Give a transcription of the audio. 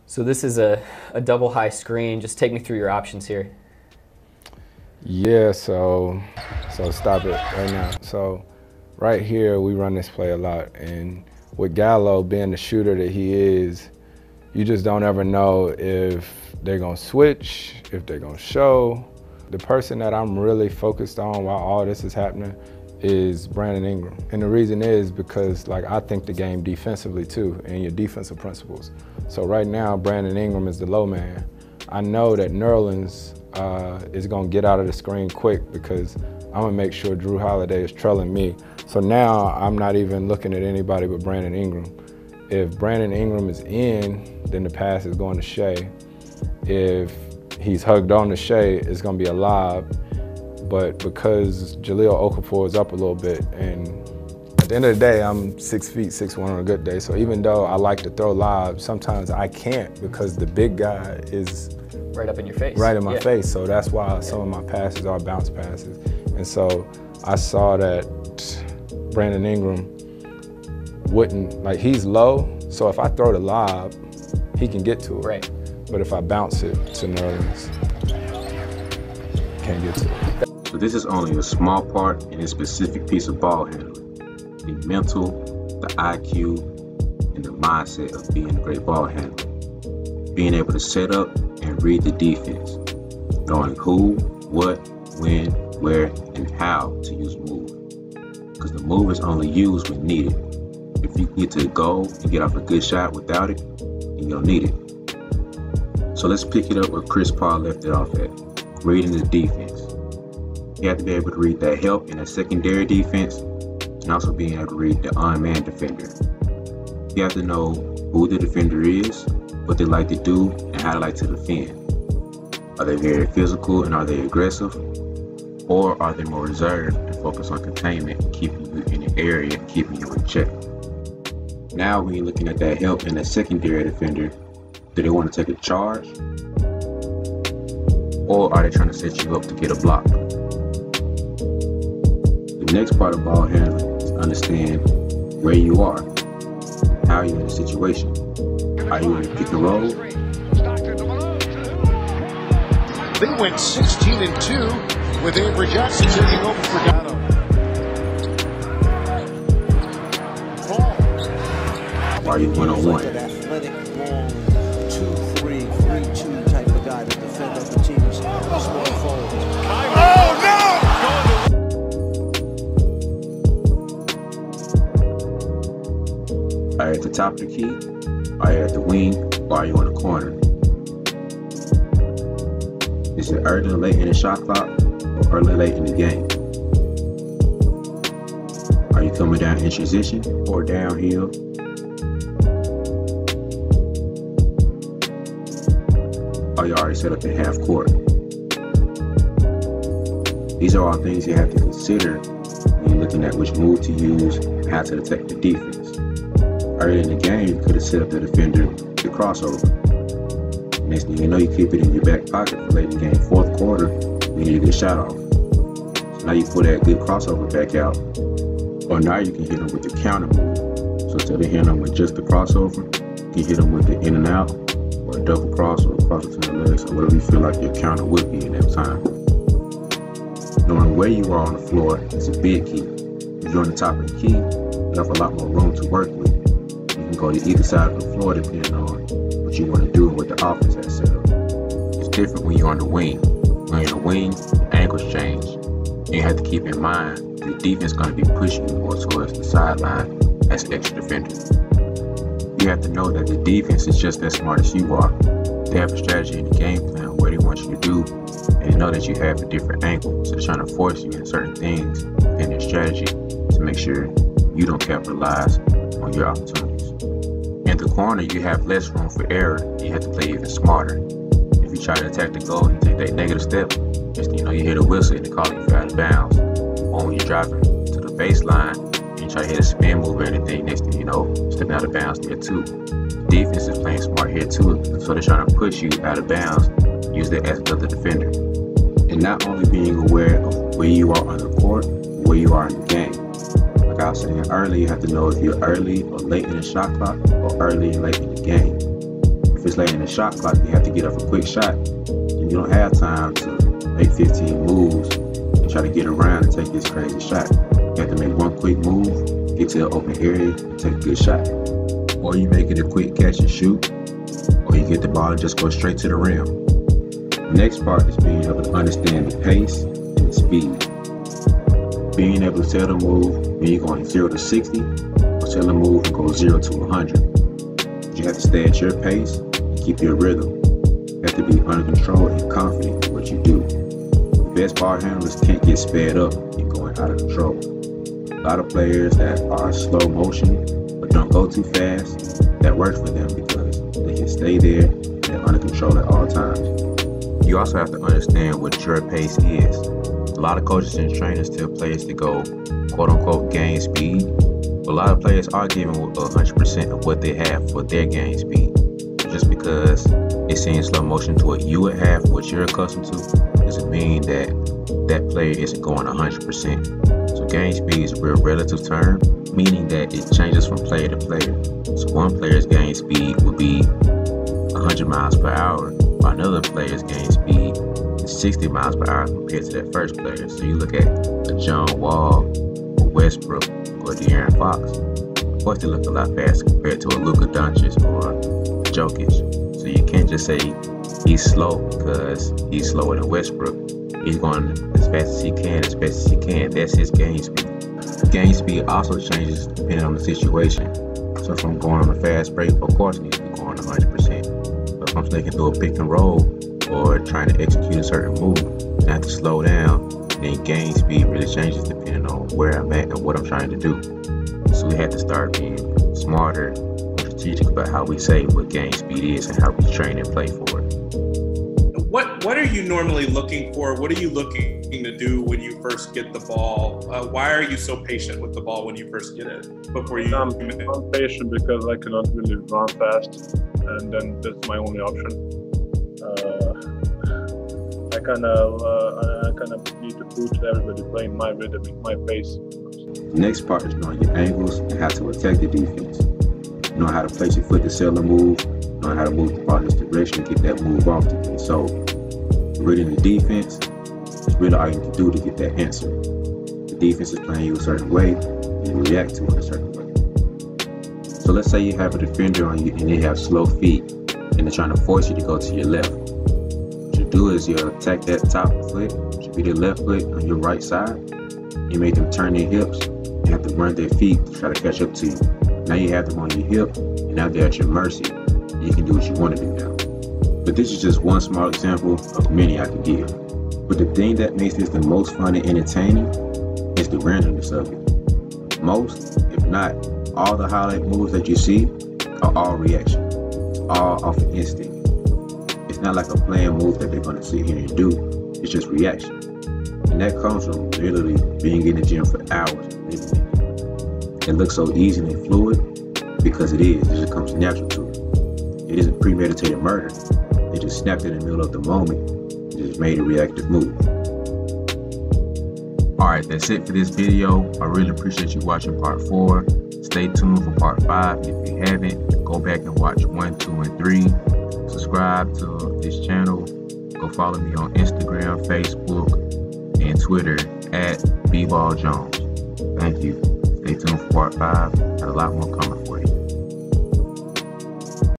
So this is a double high screen. Just take me through your options here. Yeah, so stop it right now. So right here, we run this play a lot. And with Gallo being the shooter that he is, you just don't ever know if they're gonna switch, if they're gonna show. The person that I'm really focused on while all this is happening is Brandon Ingram. And the reason is because I think the game defensively too, and your defensive principles. So right now, Brandon Ingram is the low man. I know that Nerlens is gonna get out of the screen quick because I'm gonna make sure Drew Holiday is trailing me. So now I'm not even looking at anybody but Brandon Ingram. If Brandon Ingram is in, then the pass is going to Shea. If he's hugged on to Shea, it's gonna be a lob. But because Jahlil Okafor is up a little bit, and at the end of the day, I'm 6 feet, 6'1" on a good day. So even though I like to throw lobs, sometimes I can't because the big guy is right up in your face. Right in my face. So that's why some of my passes are bounce passes. And so I saw that Brandon Ingram wouldn't, he's low. So if I throw the lob, he can get to it. Right. But if I bounce it to Nerlens, can't get to it. So this is only a small part in a specific piece of ball handling. The mental, the IQ, and the mindset of being a great ball handler. Being able to set up and read the defense. Knowing who, what, when, where, and how to use move. Because the move is only used when needed. If you get to the goal and get off a good shot without it, then you don't need it. So let's pick it up where Chris Paul left it off at. Reading the defense. You have to be able to read that help in a secondary defense and also being able to read the unmanned defender. You have to know who the defender is, what they like to do, and how they like to defend. Are they very physical and are they aggressive? Or are they more reserved and focus on containment, keeping you in an area, keeping you in check? Now when you're looking at that help and that secondary defender, do they want to take a charge? Or are they trying to set you up to get a block? The next part of ball handling is understand where you are, how you're in the situation. Are you in a pick and roll? They went 16-2 with Avery Jackson taking over for Gatto. Are you one-on-one? Athletic, long, 2-3, 3-2 type of guy to defend other teams. Small forward. Oh no! Are you at the top of the key? Are you at the wing? Or are you on the corner? Is it early or late in the shot clock or early or late in the game? Are you coming down in transition or downhill? Are you already set up in half court? These are all things you have to consider when you're looking at which move to use and how to attack the defense. Early in the game, you could have set up the defender to crossover. Next thing you know, you keep it in your back pocket for late in the game. Fourth quarter, you need a good shot off. So now you pull that good crossover back out. Or now you can hit them with the counter move. So instead of hitting them with just the crossover, you can hit them with the in and out, or a double cross, or a cross between the legs, or whatever you feel like your counter would be in that time. Knowing where you are on the floor is a big key. If you're on the top of the key, you have a lot more room to work with. You can go to either side of the floor depending on what you want to do and what the offense has set up. It's different when you're on the wing. When you're on the wing, the angles change. And you have to keep in mind the defense is going to be pushing you more towards the sideline as an extra defender. You have to know that the defense is just as smart as you are. They have a strategy in the game plan, what they want you to do, and they know that you have a different angle. So they're trying to force you in certain things in their strategy to make sure you don't capitalize on your opportunities. In the corner, you have less room for error. You have to play even smarter. If you try to attack the goal, you take that negative step, just you hear the whistle and they call you for out of bounds. Or when you're driving to the baseline, and you try to hit a spin move or anything, next thing you know, stepping out of bounds there too. Defense is playing smart here too, so they're trying to push you out of bounds, use that as another defender. And not only being aware of where you are on the court, where you are in the game. Like I was saying earlier, you have to know if you're early or late in the shot clock or early and late in the game. If it's late in the shot clock, you have to get up a quick shot. And you don't have time to make 15 moves and try to get around and take this crazy shot. You have to make one quick move, get to the open area, and take a good shot. Or you make it a quick catch and shoot, or you get the ball and just go straight to the rim. The next part is being able to understand the pace and the speed. Being able to tell the move when you're going 0 to 60, or tell the move and go 0 to 100. You have to stay at your pace and keep your rhythm. You have to be under control and confident in what you do. The best ball handlers can't get sped up and going out of control. A lot of players that are slow motion but don't go too fast, that works for them because they can stay there and they're under control at all times. You also have to understand what your pace is. A lot of coaches and trainers tell players to go quote-unquote game speed. But a lot of players are giving 100% of what they have for their game speed. Just because it's in slow motion to what you would have, what you're accustomed to, doesn't mean that that player isn't going 100%. So game speed is a real relative term, meaning that it changes from player to player. So one player's game speed would be 100 miles per hour, while another player's game speed is 60 miles per hour compared to that first player. So you look at a John Wall, or Westbrook, or De'Aaron Fox. Of course, they look a lot faster compared to a Luka Doncic or Jokic. So you can't just say he's slow because he's slower than Westbrook. He's going as fast as he can, as best as he can. That's his game speed. Game speed also changes depending on the situation. So if I'm going on a fast break, of course, I need to be going 100%. But if I'm sneaking through a pick and roll or trying to execute a certain move, and I have to slow down, then game speed really changes depending on where I'm at and what I'm trying to do. So we have to start being smarter and strategic about how we say what game speed is and how we train and play for it. What are you normally looking for? What are you looking to do when you first get the ball? Why are you so patient with the ball when you first get it? Before you I'm patient because I cannot really run fast, and then that's my only option. I kind of need to put everybody playing my rhythm, my pace. The next part is knowing your angles and how to attack the defense. Know how to place your foot to sell a move, know how to move the ball in this direction to get that move off to get sold. Reading the defense is really all you can do to get that answer. The defense is playing you a certain way, and you react to it a certain way. So let's say you have a defender on you and they have slow feet, and they're trying to force you to go to your left. What you do is you attack that top foot, which should be the left foot on your right side. You make them turn their hips, you have to run their feet to try to catch up to you. Now you have them on your hip, and now they're at your mercy. You can do what you want to do now. But this is just one small example of many I could give. But the thing that makes this the most fun and entertaining is the randomness of it. Most, if not all the highlight moves that you see are all reaction. It's all off of instinct. It's not like a planned move that they're going to sit here and do. It's just reaction. And that comes from literally being in the gym for hours. It looks so easy and fluid because it is. It just comes natural to it. It isn't premeditated murder. They just snapped in the middle of the moment and just made a reactive move. Alright, that's it for this video. I really appreciate you watching part 4. Stay tuned for part 5. If you haven't, go back and watch 1, 2, and 3. Subscribe to this channel. Go follow me on Instagram, Facebook, and Twitter at BeBall Jones. Thank you. Stay tuned for part 5. Got a lot more coming.